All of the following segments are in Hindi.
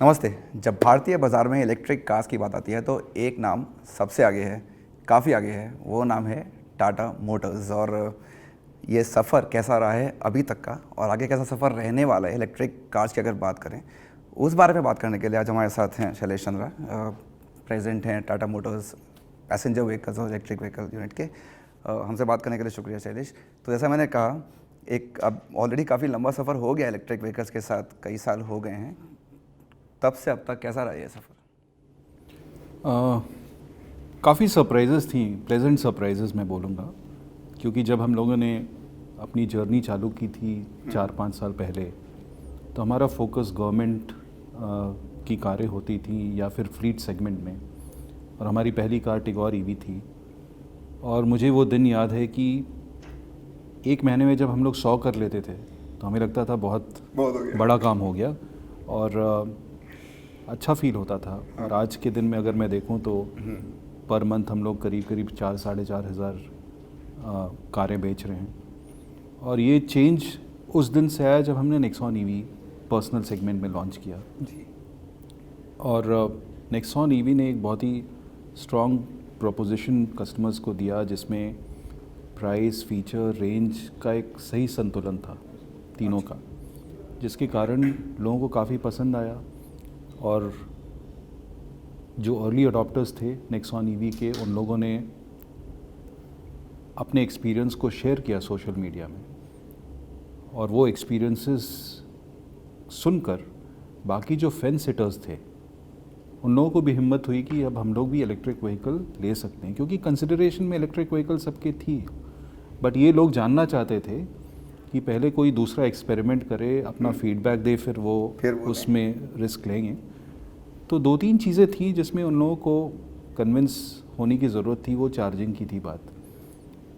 नमस्ते। जब भारतीय बाज़ार में इलेक्ट्रिक कार्स की बात आती है तो एक नाम सबसे आगे है, काफ़ी आगे है। वो नाम है टाटा मोटर्स। और ये सफ़र कैसा रहा है अभी तक का और आगे कैसा सफ़र रहने वाला है इलेक्ट्रिक कार्स की अगर बात करें, उस बारे में बात करने के लिए आज हमारे साथ हैं शैलेश चंद्रा, प्रेसिडेंट हैं टाटा मोटर्स पैसेंजर व्हीकल्स और इलेक्ट्रिक व्हीकल यूनिट के। हमसे बात करने के लिए शुक्रिया शैलेश। तो जैसा मैंने कहा, एक अब ऑलरेडी काफ़ी लंबा सफ़र हो गया इलेक्ट्रिक व्हीकल्स के साथ, कई साल हो गए हैं। तब से अब तक कैसा रहा ये सफ़र? काफ़ी सरप्राइजेज़ थी, प्लेजेंट सरप्राइजेज़ मैं बोलूँगा, क्योंकि जब हम लोगों ने अपनी जर्नी चालू की थी 4-5 साल पहले, तो हमारा फोकस गवर्नमेंट की कारें होती थी या फिर फ्लीट सेगमेंट में, और हमारी पहली कार टिगोर ईवी थी। और मुझे वो दिन याद है कि एक महीने में जब हम लोग 100 कर लेते थे तो हमें लगता था बहुत बहुत हो गया। बड़ा काम हो गया और अच्छा फील होता था। और आज के दिन में अगर मैं देखूं तो पर मंथ हम लोग करीब करीब 4-4.5 हज़ार कारें बेच रहे हैं। और ये चेंज उस दिन से आया जब हमने नेक्सॉन ईवी पर्सनल सेगमेंट में लॉन्च किया जी। और नेक्सॉन ईवी ने एक बहुत ही स्ट्रॉन्ग प्रोपोजिशन कस्टमर्स को दिया, जिसमें प्राइस, फीचर, रेंज का एक सही संतुलन था तीनों का, जिसके कारण लोगों को काफ़ी पसंद आया। और जो अर्ली अडॉप्टर्स थे नेक्सॉन ईवी के, उन लोगों ने अपने एक्सपीरियंस को शेयर किया सोशल मीडिया में, और वो एक्सपीरियंसेस सुनकर बाकी जो फेंस सिटर्स थे उन लोगों को भी हिम्मत हुई कि अब हम लोग भी इलेक्ट्रिक व्हीकल ले सकते हैं, क्योंकि कंसिडरेशन में इलेक्ट्रिक व्हीकल सबके थी, बट ये लोग जानना चाहते थे कि पहले कोई दूसरा एक्सपेरिमेंट करे, अपना फीडबैक दे, फिर वो उसमें रिस्क लेंगे। तो 2-3 चीज़ें थी जिसमें उन लोगों को कन्विंस होने की ज़रूरत थी। वो चार्जिंग की थी बात।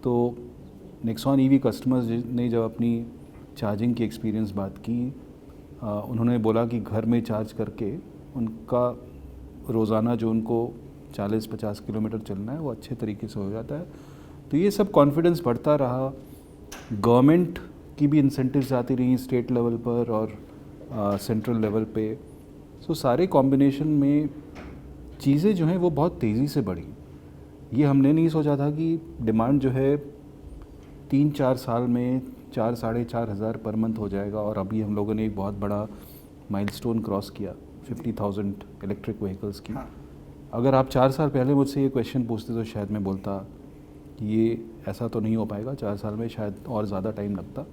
तो नेक्सॉन ईवी कस्टमर्स ने जब अपनी चार्जिंग की एक्सपीरियंस बात की, उन्होंने बोला कि घर में चार्ज करके उनका रोज़ाना जो उनको 40-50 किलोमीटर चलना है वो अच्छे तरीके से हो जाता है। तो ये सब कॉन्फिडेंस बढ़ता रहा। गवर्नमेंट की भी इंसेंटिव्स आती रही स्टेट लेवल पर और सेंट्रल लेवल पे। सो सारे कॉम्बिनेशन में चीज़ें जो हैं वो बहुत तेज़ी से बढ़ी। ये हमने नहीं सोचा था कि डिमांड जो है 3-4 साल में 4-4.5 हज़ार पर मंथ हो जाएगा, और अभी हम लोगों ने एक बहुत बड़ा माइलस्टोन क्रॉस किया 50,000 इलेक्ट्रिक व्हीकल्स की। अगर आप 4 साल पहले मुझसे ये क्वेश्चन पूछते तो शायद मैं बोलता कि ये ऐसा तो नहीं हो पाएगा, 4 साल में शायद और ज़्यादा टाइम लगता।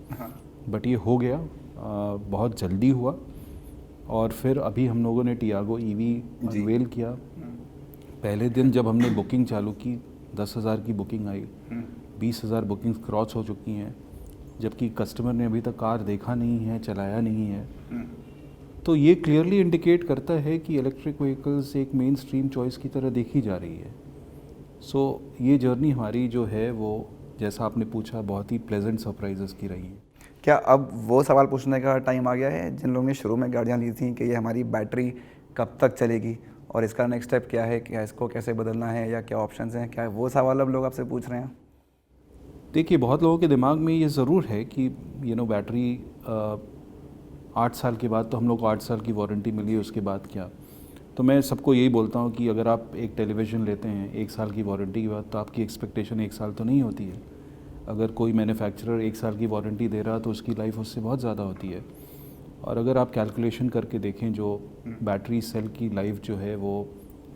बट ये हो गया, बहुत जल्दी हुआ। और फिर अभी हम लोगों ने टियागो ईवी अनवेल किया। पहले दिन जब हमने बुकिंग चालू की 10,000 की बुकिंग आई, 20,000 बुकिंग्स क्रॉस हो चुकी हैं, जबकि कस्टमर ने अभी तक कार देखा नहीं है, चलाया नहीं है। तो ये क्लियरली इंडिकेट करता है कि इलेक्ट्रिक व्हीकल्स एक मेन स्ट्रीम चॉइस की तरह देखी जा रही है। सो ये जर्नी हमारी जो है वो, जैसा आपने पूछा, बहुत ही प्लेजेंट सरप्राइजेस की रही है। क्या अब वो सवाल पूछने का टाइम आ गया है जिन लोगों ने शुरू में गाड़ियाँ ली थी कि ये हमारी बैटरी कब तक चलेगी और इसका नेक्स्ट स्टेप क्या है, क्या इसको कैसे बदलना है या क्या ऑप्शंस हैं, क्या वो सवाल अब लोग आपसे पूछ रहे हैं? देखिए, बहुत लोगों के दिमाग में ये ज़रूर है कि बैटरी 8 साल के बाद, तो हम लोग को 8 साल की वारंटी मिली, उसके बाद क्या। तो मैं सबको यही बोलता हूँ कि अगर आप एक टेलीविज़न लेते हैं 1 साल की वारंटी के बाद, तो आपकी एक्सपेक्टेशन 1 साल तो नहीं होती है। अगर कोई मैन्युफैक्चरर 1 साल की वारंटी दे रहा तो उसकी लाइफ उससे बहुत ज़्यादा होती है। और अगर आप कैलकुलेशन करके देखें, जो बैटरी सेल की लाइफ जो है वो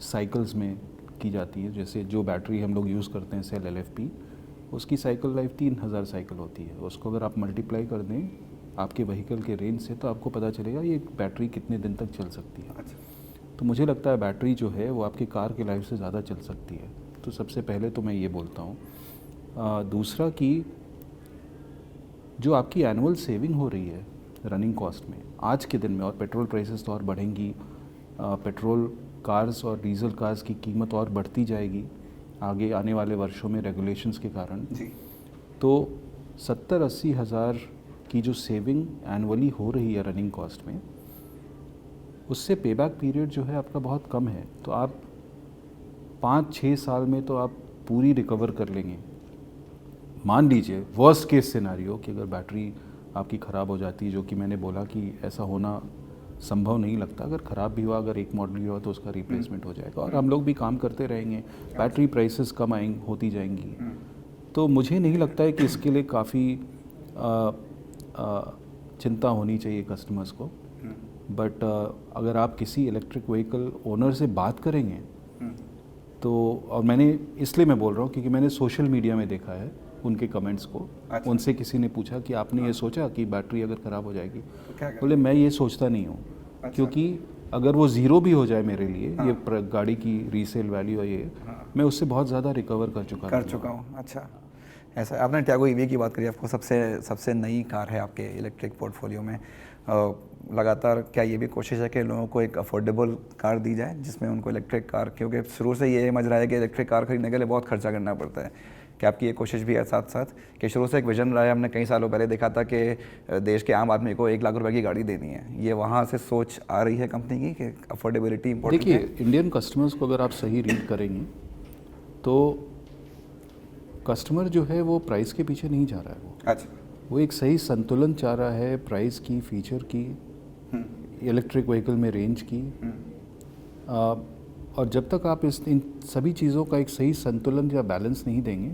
साइकिल्स में की जाती है। जैसे जो बैटरी हम लोग यूज़ करते हैं सेल LFP, उसकी साइकिल लाइफ 3000 साइकिल होती है। उसको अगर आप मल्टीप्लाई कर दें आपके व्हीकल के रेंज से, तो आपको पता चलेगा ये बैटरी कितने दिन तक चल सकती है। तो मुझे लगता है बैटरी जो है वो आपकी कार की लाइफ से ज़्यादा चल सकती है। तो सबसे पहले तो मैं ये बोलता हूँ। दूसरा कि जो आपकी एनुअल सेविंग हो रही है रनिंग कॉस्ट में आज के दिन में, और पेट्रोल प्राइसेस तो और बढ़ेंगी, पेट्रोल कार्स और डीजल कार्स की कीमत और बढ़ती जाएगी आगे आने वाले वर्षों में रेगुलेशंस के कारण। तो 70-80 हज़ार की जो सेविंग एनुअली हो रही है रनिंग कॉस्ट में, उससे पेबैक पीरियड जो है आपका बहुत कम है। तो आप 5-6 साल में तो आप पूरी रिकवर कर लेंगे। मान लीजिए वर्स्ट केस सिनारियो कि अगर बैटरी आपकी ख़राब हो जाती है, जो कि मैंने बोला कि ऐसा होना संभव नहीं लगता। अगर ख़राब भी हुआ, अगर एक मॉडल भी हुआ तो उसका रिप्लेसमेंट हो जाएगा, और हम लोग भी काम करते रहेंगे, बैटरी प्राइसेस कम होती जाएंगी। तो मुझे नहीं लगता है कि इसके लिए काफ़ी चिंता होनी चाहिए कस्टमर्स को। बट अगर आप किसी इलेक्ट्रिक व्हीकल ओनर से बात करेंगे तो, और मैंने इसलिए मैं बोल रहा हूँ क्योंकि मैंने सोशल मीडिया में देखा है उनके कमेंट्स को। अच्छा। उनसे किसी ने पूछा कि आपने ये सोचा कि बैटरी अगर ख़राब हो जाएगी, तो क्या बोले मैं ये सोचता नहीं हूँ। अच्छा। क्योंकि अगर वो ज़ीरो भी हो जाए मेरे लिए, ये गाड़ी की रीसेल वैल्यू है ये, मैं उससे बहुत ज़्यादा रिकवर कर चुका हूँ। अच्छा, ऐसा आपने टियागो ईवी की बात करी, आपको सबसे नई कार है आपके इलेक्ट्रिक पोर्टफोलियो में। लगातार क्या ये भी कोशिश है कि लोगों को एक अफोर्डेबल कार दी जाए जिसमें उनको इलेक्ट्रिक कार, क्योंकि शुरू से ये समझ रहा है कि इलेक्ट्रिक कार खरीदने के लिए बहुत खर्चा करना पड़ता है, कि आपकी ये कोशिश भी है साथ साथ कि शुरू से एक विजन रहा है? हमने कई सालों पहले देखा था कि देश के आम आदमी को 1 लाख रुपए की गाड़ी देनी है। ये वहाँ से सोच आ रही है कंपनी की कि अफोर्डेबिलिटी इंपॉर्टेंट है? देखिए, इंडियन कस्टमर्स को अगर आप सही रीड करेंगे तो कस्टमर जो है वो प्राइस के पीछे नहीं जा रहा है। अच्छा। वो एक सही संतुलन चाह रहा है प्राइस की, फीचर की, इलेक्ट्रिक व्हीकल में रेंज की। और जब तक आप इन सभी चीज़ों का एक सही संतुलन या बैलेंस नहीं देंगे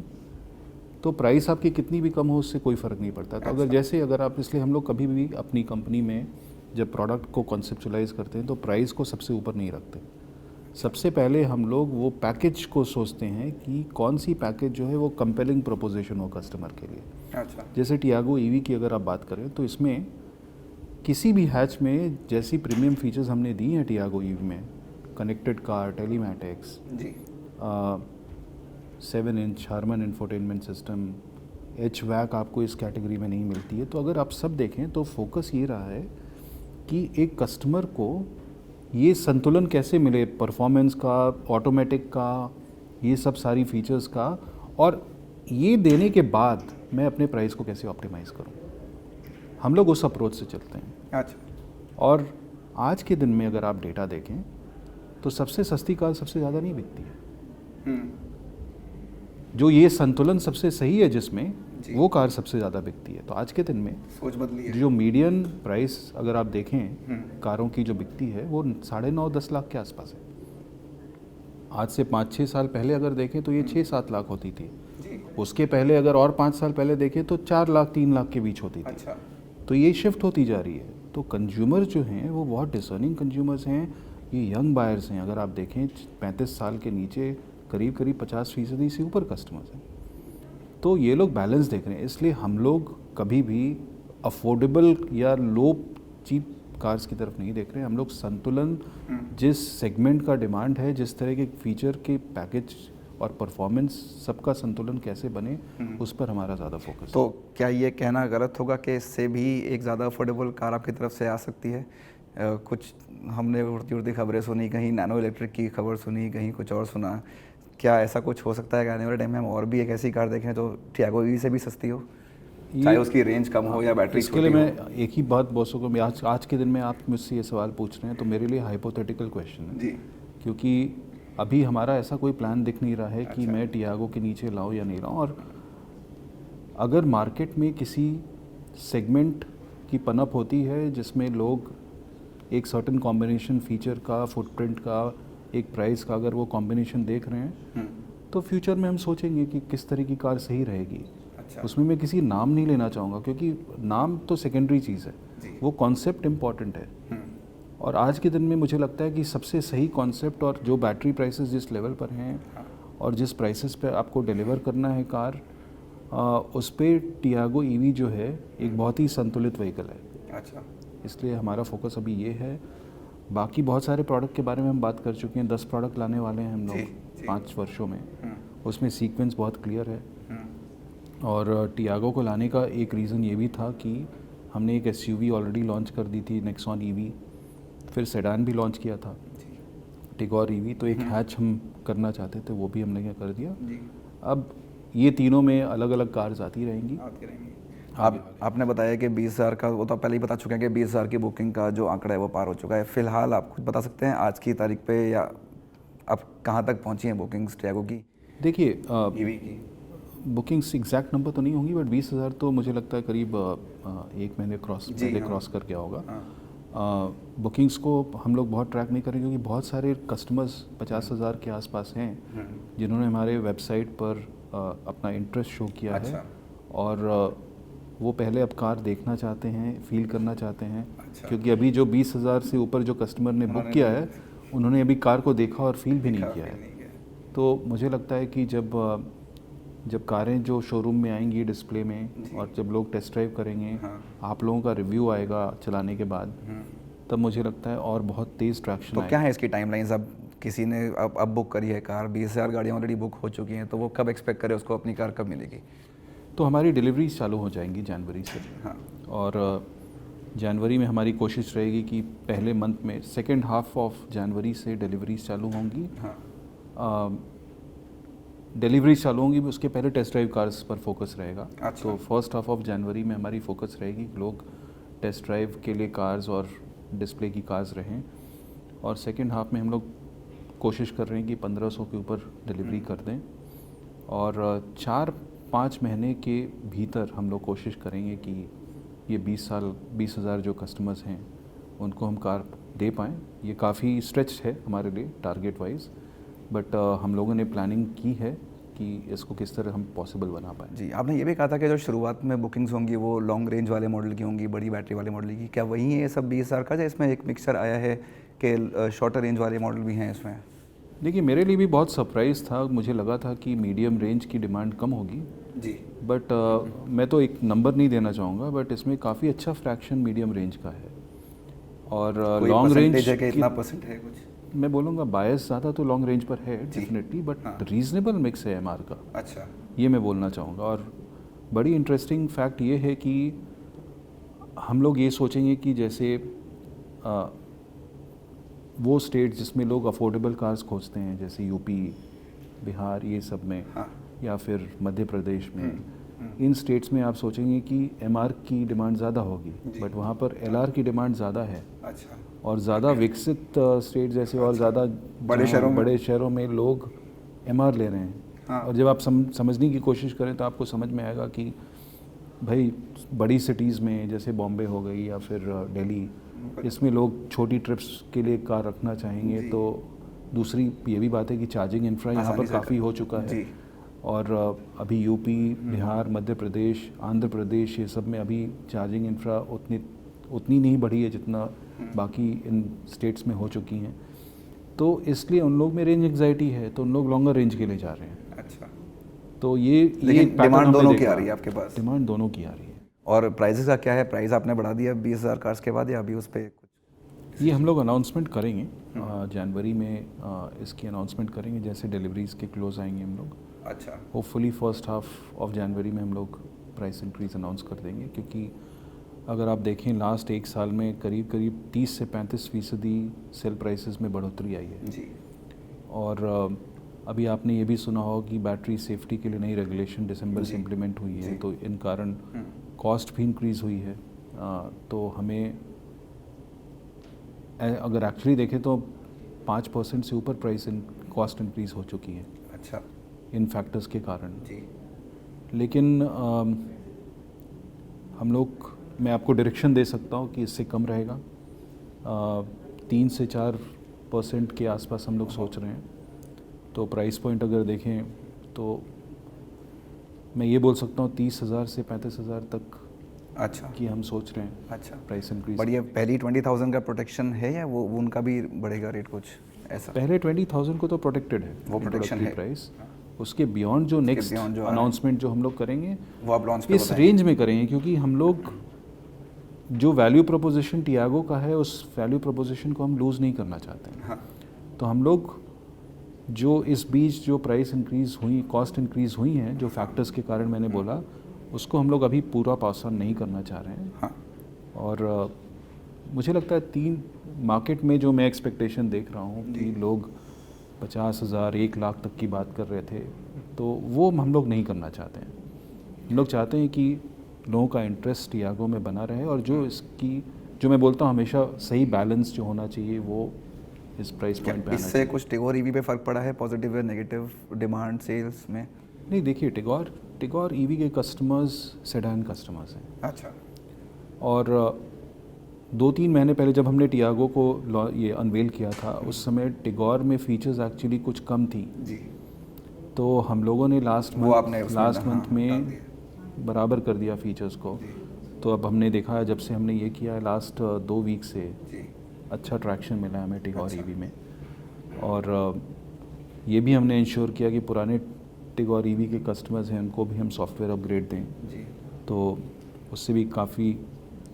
तो प्राइस आपकी कितनी भी कम हो उससे कोई फ़र्क नहीं पड़ता। तो अगर आप, इसलिए हम लोग कभी भी अपनी कंपनी में जब प्रोडक्ट को कॉन्सेप्चुलाइज करते हैं तो प्राइस को सबसे ऊपर नहीं रखते। सबसे पहले हम लोग वो पैकेज को सोचते हैं कि कौन सी पैकेज जो है वो कंपेलिंग प्रोपोजिशन हो कस्टमर के लिए। अच्छा। जैसे टियागो ईवी की अगर आप बात करें तो इसमें किसी भी हैच में जैसी प्रीमियम फीचर्स हमने दी हैं टियागो ईवी में, कनेक्टेड कार, टेलीमैटिक्स जी, 7 inch Harman infotainment system, HVAC आपको इस कैटेगरी में नहीं मिलती है। तो अगर आप सब देखें तो फोकस ये रहा है कि एक कस्टमर को ये संतुलन कैसे मिले, परफॉर्मेंस का, ऑटोमेटिक का, ये सब सारी फीचर्स का, और ये देने के बाद मैं अपने प्राइस को कैसे ऑप्टिमाइज़ करूं। हम लोग उस अप्रोच से चलते हैं। अच्छा। और आज के दिन में अगर आप डेटा देखें तो सबसे सस्ती कार सबसे ज़्यादा नहीं बिकती है। जो ये संतुलन सबसे सही है जिसमें, वो कार सबसे ज़्यादा बिकती है। तो आज के दिन में सोच बदली है। जो मीडियन प्राइस अगर आप देखें कारों की जो बिकती है वो 9.5-10 लाख के आसपास है। आज से 5-6 साल पहले अगर देखें तो ये 6-7 लाख होती थी। उसके पहले अगर और 5 साल पहले देखें तो 4 लाख 3 लाख के बीच होती थी। अच्छा। तो ये शिफ्ट होती जा रही है। तो कंज्यूमर जो हैं वो बहुत डिसर्निंग कंज्यूमर्स हैं, ये यंग बायर्स हैं। अगर आप देखें 35 साल के नीचे करीब 50% से ऊपर कस्टमर्स हैं। तो ये लोग बैलेंस देख रहे हैं। इसलिए हम लोग कभी भी अफोर्डेबल या लो चीप कार्स की तरफ नहीं देख रहे हैं। हम लोग संतुलन, जिस सेगमेंट का डिमांड है, जिस तरह के फीचर के पैकेज और परफॉर्मेंस, सबका संतुलन कैसे बने, उस पर हमारा ज़्यादा फोकस। तो क्या ये कहना गलत होगा कि इससे भी एक ज़्यादा अफोर्डेबल कार आपकी तरफ से आ सकती है? कुछ हमने उड़ती उड़ती खबरें सुनी, कहीं नैनो इलेक्ट्रिक की खबर सुनी, कहीं कुछ और सुना। क्या ऐसा कुछ हो सकता है कि आने वाले टाइम में हम और भी एक ऐसी कार देखें जो टियागो ईवी से भी सस्ती हो, चाहे उसकी रेंज कम हो या बैटरी? इसके लिए मैं एक ही बात बोल सकूँ, आज के दिन में आप मुझसे ये सवाल पूछ रहे हैं तो मेरे लिए हाइपोथेटिकल क्वेश्चन है जी। क्योंकि अभी हमारा ऐसा कोई प्लान दिख नहीं रहा है कि मैं टियागो के नीचे लाऊं या नहीं लाऊं। और अगर मार्केट में किसी सेगमेंट की पनप होती है जिसमें लोग एक सर्टेन कॉम्बिनेशन फीचर का, फुटप्रिंट का, एक प्राइस का अगर वो कॉम्बिनेशन देख रहे हैं तो फ्यूचर में हम सोचेंगे कि किस तरह की कार सही रहेगी। अच्छा। उसमें मैं किसी नाम नहीं लेना चाहूँगा क्योंकि नाम तो सेकेंडरी चीज़ है, वो कॉन्सेप्ट इम्पॉर्टेंट है। और आज के दिन में मुझे लगता है कि सबसे सही कॉन्सेप्ट और जो बैटरी प्राइसेस जिस लेवल पर हैं और जिस प्राइसेस पे आपको डिलीवर करना है कार, उस पर टियागो ईवी जो है एक बहुत ही संतुलित व्हीकल है। अच्छा। इसलिए हमारा फोकस अभी ये है। बाकी बहुत सारे प्रोडक्ट के बारे में हम बात कर चुके हैं। 10 प्रोडक्ट लाने वाले हैं हम लोग 5 वर्षों में। उसमें सीक्वेंस बहुत क्लियर है। और टियागो को लाने का एक रीज़न ये भी था कि हमने एक SUV ऑलरेडी लॉन्च कर दी थी, नेक्सॉन ईवी, फिर सेडान भी लॉन्च किया था, टिगोर ईवी। तो एक हैच हम करना चाहते थे, वो भी हमने क्या कर दिया। अब ये तीनों में अलग अलग कार्स आती रहेंगी। आपने बताया कि 20,000 का, वो तो पहले ही बता चुके हैं कि 20,000 की बुकिंग का जो आंकड़ा है वो पार हो चुका है। फिलहाल आप कुछ बता सकते हैं आज की तारीख पे या अब कहाँ तक पहुँची हैं बुकिंग्स टियागो की? देखिए, ईवी की बुकिंग्स एग्जैक्ट नंबर तो नहीं होंगी बट 20,000 तो मुझे लगता है करीब 1 महीने क्रॉस कर गया होगा। बुकिंग्स को हम लोग बहुत ट्रैक नहीं करें क्योंकि बहुत सारे कस्टमर्स 50,000 के आसपास हैं जिन्होंने हमारे वेबसाइट पर अपना इंटरेस्ट शो किया अच्छा। है और वो पहले अब कार देखना चाहते हैं, फील करना चाहते हैं। अच्छा। क्योंकि अभी जो 20,000 से ऊपर जो कस्टमर ने बुक किया है उन्होंने अभी कार को देखा और फील भी नहीं किया है। तो मुझे लगता है कि जब कारें जो शोरूम में आएंगी डिस्प्ले में और जब लोग टेस्ट ड्राइव करेंगे, हाँ। आप लोगों का रिव्यू आएगा चलाने के बाद, तब मुझे लगता है और बहुत तेज़ ट्रैक्शन तो आएगा। क्या है इसकी टाइमलाइंस? अब किसी ने अब बुक करी है कार, 20,000 गाड़ियाँ ऑलरेडी बुक हो चुकी हैं, तो वो कब एक्सपेक्ट करे उसको अपनी कार कब मिलेगी? तो हमारी डिलीवरीज चालू हो जाएंगी जनवरी से। हाँ। और जनवरी में हमारी कोशिश रहेगी कि पहले मंथ में सेकेंड हाफ ऑफ जनवरी से डिलीवरीज चालू होंगी। हाँ। डिलीवरीज चालू होंगी, उसके पहले टेस्ट ड्राइव कार्स पर फोकस रहेगा। अच्छा। तो फर्स्ट हाफ ऑफ जनवरी में हमारी फोकस रहेगी लोग टेस्ट ड्राइव के लिए कार्स और डिस्प्ले की कार्स रहें, और सेकेंड हाफ में हम लोग कोशिश कर रहे हैं कि 1500 के ऊपर डिलीवरी कर दें, और 4-5 महीने के भीतर हम लोग कोशिश करेंगे कि ये 20,000 जो कस्टमर्स हैं उनको हम कार दे पाएँ। ये काफ़ी स्ट्रेच है हमारे लिए टारगेट वाइज, बट हम लोगों ने प्लानिंग की है कि इसको किस तरह हम पॉसिबल बना पाएँ। जी, आपने ये भी कहा था कि जो शुरुआत में बुकिंग्स होंगी वो लॉन्ग रेंज वाले मॉडल की होंगी, बड़ी बैटरी वाले मॉडल की। क्या वही है ये सब 20,000 का, या इसमें एक मिक्सचर आया है कि शॉर्टर रेंज वाले मॉडल भी हैं इसमें? देखिए, मेरे लिए भी बहुत सरप्राइज़ था। मुझे लगा था कि मीडियम रेंज की डिमांड कम होगी जी। बट मैं तो एक नंबर नहीं देना चाहूँगा, बट इसमें काफ़ी अच्छा फ्रैक्शन मीडियम रेंज का है। और लॉन्ग रेंज है कि इतना परसेंट है कुछ? मैं बोलूँगा बायस ज़्यादा तो लॉन्ग रेंज पर है डेफिनेटली, बट हाँ। रीजनेबल मिक्स है एमआर का। अच्छा। ये मैं बोलना चाहूँगा। और बड़ी इंटरेस्टिंग फैक्ट ये है कि हम लोग ये सोचेंगे कि जैसे वो स्टेट जिसमें लोग अफोर्डेबल कार्स खोजते हैं, जैसे यूपी, बिहार, ये सब में, हाँ। या फिर मध्य प्रदेश में, इन स्टेट्स में आप सोचेंगे कि एमआर की डिमांड ज़्यादा होगी, बट वहाँ पर एलआर की डिमांड ज़्यादा है। अच्छा। और ज़्यादा विकसित स्टेट जैसे और ज़्यादा बड़े शहरों में लोग एमआर ले रहे हैं। हाँ। और जब आप समझने की कोशिश करें तो आपको समझ में आएगा कि भाई बड़ी सिटीज़ में जैसे बॉम्बे हो गई या फिर दिल्ली, इसमें लोग छोटी ट्रिप्स के लिए कार रखना चाहेंगे। तो दूसरी ये भी बात है कि चार्जिंग इंफ्रा यहाँ पर काफ़ी हो चुका है। और अभी यूपी, बिहार, मध्य प्रदेश, आंध्र प्रदेश, ये सब में अभी चार्जिंग इंफ्रा उतनी नहीं बढ़ी है जितना बाकी इन स्टेट्स में हो चुकी हैं। तो इसलिए उन लोग में रेंज एंग्जाइटी है, तो उन लोग लॉन्गर रेंज के लिए जा रहे हैं। अच्छा। तो ये डिमांड दोनों की आ रही है आपके पास? डिमांड दोनों की आ रही है। और प्राइसेस का क्या है? प्राइस आपने बढ़ा दिया 20,000 कार्स के बाद, या अभी उस पर कुछ? ये हम लोग अनाउंसमेंट करेंगे जनवरी में, इसकी अनाउंसमेंट करेंगे जैसे डिलीवरीज के क्लोज आएंगे हम लोग। अच्छा। Hopefully first half of January में हम लोग प्राइस इंक्रीज अनाउंस कर देंगे, क्योंकि अगर आप देखें लास्ट एक साल में करीब 30 से 35% सेल प्राइसेस में बढ़ोतरी आई है जी। और अभी आपने ये भी सुना होगा कि बैटरी सेफ्टी के लिए नई रेगुलेशन दिसंबर से इम्प्लीमेंट हुई है, तो इन कारण कॉस्ट भी इंक्रीज़ हुई है। तो हमें अगर एक्चुअली देखें तो 5% से ऊपर कॉस्ट इंक्रीज़ हो चुकी है। अच्छा। इन फैक्टर्स के कारण जी। लेकिन हम लोग, मैं आपको डायरेक्शन दे सकता हूँ कि इससे कम रहेगा। 3 से 4% के आसपास हम लोग सोच रहे हैं। तो प्राइस पॉइंट अगर देखें तो मैं ये बोल सकता हूँ 30,000 से 35,000 तक अच्छा कि हम सोच रहे हैं। अच्छा। Price increase. बट ये पहली 20,000 का प्रोटेक्शन है, या वो उनका भी बढ़ेगा रेट कुछ ऐसा? पहले 20,000 को तो प्रोटेक्टेड है, वो प्रोटेक्शन है प्राइस। उसके बियॉन्ड जो नेक्स्ट अनाउंसमेंट जो हम लोग करेंगे वो आप लॉन्च इस रेंज में करेंगे, क्योंकि हम लोग जो वैल्यू प्रोपोजिशन टियागो का है उस वैल्यू प्रोपोजिशन को हम लूज़ नहीं करना चाहते हैं। हाँ। तो हम लोग जो इस बीच जो प्राइस इंक्रीज़ हुई, कॉस्ट इंक्रीज़ हुई हैं, जो फैक्टर्स के कारण मैंने बोला, उसको हम लोग अभी पूरा पास ऑन नहीं करना चाह रहे हैं। हाँ। और मुझे लगता है 3 मार्केट में जो मैं एक्सपेक्टेशन देख रहा हूँ कि लोग 50,000, 1 लाख तक की बात कर रहे थे, तो वो हम लोग नहीं करना चाहते हैं। हम लोग चाहते हैं कि लोगों का इंटरेस्ट टियागो में बना रहे, और जो इसकी, जो मैं बोलता हूँ हमेशा सही बैलेंस जो होना चाहिए वो इस प्राइस पॉइंट पे आना चाहिए। इससे कुछ टिगोर ईवी पे फ़र्क पड़ा है, पॉजिटिव या नेगेटिव डिमांड सेल्स में? नहीं, देखिए, टिगोर ईवी के कस्टमर्स सेडान कस्टमर्स हैं। अच्छा। और 2-3 महीने पहले जब हमने टियागो को ये अनवेल किया था, उस समय टिगोर में फीचर्स एक्चुअली कुछ कम थी। जी। तो हम लोगों ने लास्ट वो आपने उसमें मंथ हाँ, डाल में दिया। बराबर कर दिया फीचर्स को। जी। तो अब हमने देखा है जब से हमने ये किया है लास्ट 2 वीक से जी। अच्छा ट्रैक्शन मिला है हमें टिगोर अच्छा। ईवी में। और ये भी हमने इंश्योर किया कि पुराने टिगोर ईवी के कस्टमर्स हैं उनको भी हम सॉफ्टवेयर अपग्रेड दें। जी। तो उससे भी काफ़ी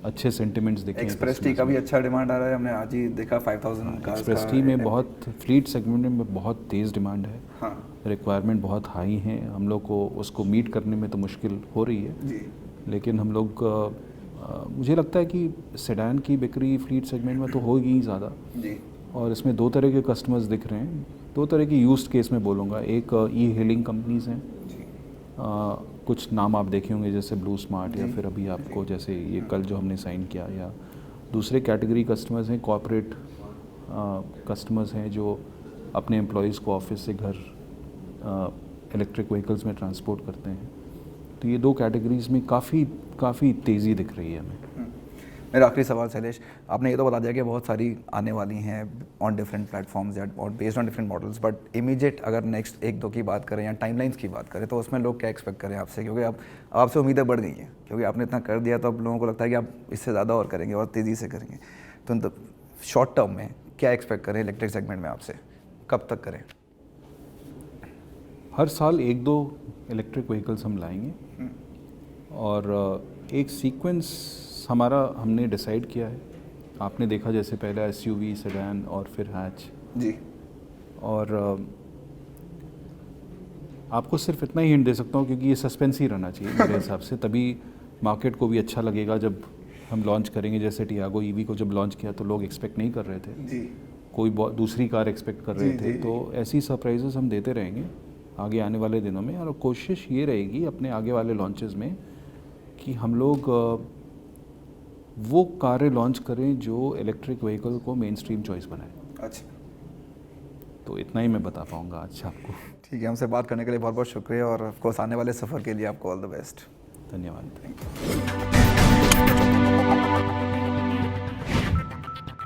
अच्छे सेंटिमेंट्स दिखे हैं एक्सप्रेस टी customers का भी में। अच्छा डिमांड आ रहा है, हमने आज ही देखा 5000 का। एक्सप्रेस टी में बहुत फ्लीट सेगमेंट में बहुत तेज़ डिमांड है। हाँ। रिक्वायरमेंट बहुत हाई हैं, हम लोग को उसको मीट करने में तो मुश्किल हो रही है। जी। लेकिन हम लोग मुझे लगता है कि सेडान की बिक्री फ्लीट सेगमेंट में तो होगी ही ज़्यादा। जी। और इसमें 2 तरह के कस्टमर्स दिख रहे हैं, 2 तरह की यूज्ड केस में बोलूँगा। एक ई हेलिंग कंपनीज़ हैं, जी। कुछ नाम आप देखे होंगे जैसे ब्लू स्मार्ट या जी। फिर अभी आपको जैसे ये कल जो हमने साइन किया। या दूसरे कैटेगरी कस्टमर्स हैं कॉर्पोरेट कस्टमर्स हैं जो अपने एम्प्लॉयज़ को ऑफिस से घर इलेक्ट्रिक व्हीकल्स में ट्रांसपोर्ट करते हैं। तो ये 2 कैटेगरीज़ में काफ़ी तेज़ी दिख रही है हमें। मेरा आखिरी सवाल शैलेश, आपने ये तो बता दिया कि बहुत सारी आने वाली हैं ऑन डिफरेंट प्लेटफॉर्म्स या और based on different models, but immediate अगर नेक्स्ट 1-2 की बात करें या टाइमलाइंस की बात करें तो उसमें लोग क्या एक्सपेक्ट करें आपसे, क्योंकि अब आपसे उम्मीदें बढ़ गई हैं, क्योंकि आपने इतना कर दिया तो अब लोगों को लगता है कि आप इससे ज़्यादा और करेंगे और तेज़ी से करेंगे। तो शॉर्ट टर्म में क्या एक्सपेक्ट करें इलेक्ट्रिक सेगमेंट में आपसे, कब तक करें? हर साल 1-2 इलेक्ट्रिक व्हीकल्स हम लाएंगे और एक सीक्वेंस हमारा हमने डिसाइड किया है। आपने देखा जैसे पहला एसयूवी, सेडान और फिर हैच। जी। और आपको सिर्फ इतना ही हिंट दे सकता हूँ क्योंकि ये सस्पेंस ही रहना चाहिए मेरे हिसाब से, तभी मार्केट को भी अच्छा लगेगा जब हम लॉन्च करेंगे। जैसे टियागो ईवी को जब लॉन्च किया तो लोग एक्सपेक्ट नहीं कर रहे थे, जी। कोई दूसरी कार एक्सपेक्ट कर रहे थे। तो ऐसी सरप्राइजेस हम देते रहेंगे आगे आने वाले दिनों में। और कोशिश ये रहेगी अपने आगे वाले लॉन्चेस में कि हम लोग वो कारें लॉन्च करें जो इलेक्ट्रिक व्हीकल को मेन स्ट्रीम चॉइस बनाए। अच्छा, तो इतना ही मैं बता पाऊँगा आज आपको। ठीक है, हमसे बात करने के लिए बहुत बहुत शुक्रिया और ऑफ कोर्स आने वाले सफ़र के लिए आपको ऑल द बेस्ट। धन्यवाद।